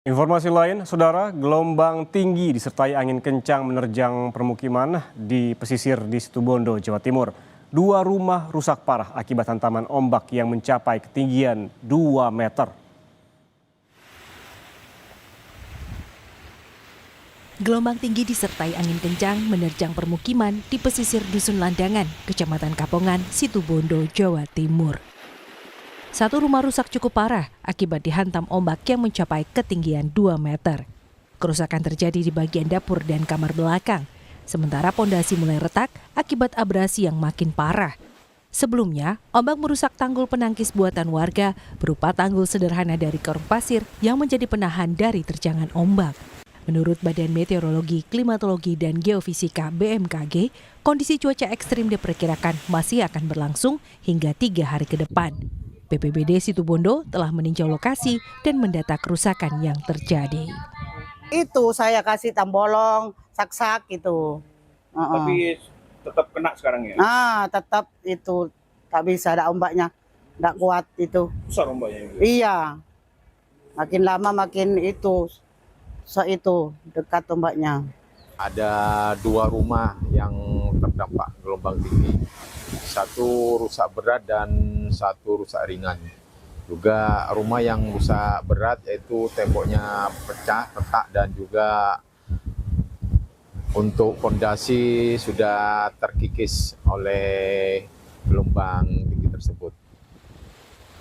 Informasi lain, saudara, gelombang tinggi disertai angin kencang menerjang permukiman di pesisir di Situbondo, Jawa Timur. 2 rumah rusak parah akibat hantaman ombak yang mencapai ketinggian 2 meter. Gelombang tinggi disertai angin kencang menerjang permukiman di pesisir Dusun Landangan, Kecamatan Kapongan, Situbondo, Jawa Timur. 1 rumah rusak cukup parah akibat dihantam ombak yang mencapai ketinggian 2 meter. Kerusakan terjadi di bagian dapur dan kamar belakang, sementara pondasi mulai retak akibat abrasi yang makin parah. Sebelumnya, ombak merusak tanggul penangkis buatan warga berupa tanggul sederhana dari karung pasir yang menjadi penahan dari terjangan ombak. Menurut Badan Meteorologi, Klimatologi, dan Geofisika BMKG, kondisi cuaca ekstrim diperkirakan masih akan berlangsung hingga 3 hari ke depan. BPBD Situbondo telah meninjau lokasi dan mendata kerusakan yang terjadi. Itu saya kasih tambolong, sak-sak gitu. Tapi tetap kena sekarang ya? Tetap itu, tak bisa ada ombaknya, nggak kuat itu. Besar ombaknya? Iya, makin lama makin itu dekat ombaknya. Ada 2 rumah yang terdampak gelombang tinggi. 1 rusak berat dan 1 rusak ringan. Juga rumah yang rusak berat yaitu temboknya pecah, retak, dan juga untuk fondasi sudah terkikis oleh gelombang tinggi tersebut.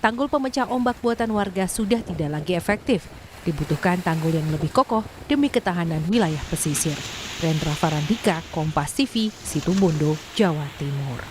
Tanggul pemecah ombak buatan warga sudah tidak lagi efektif. Dibutuhkan tanggul yang lebih kokoh demi ketahanan wilayah pesisir. Rendra Farandika, Kompas TV, Situbondo, Jawa Timur.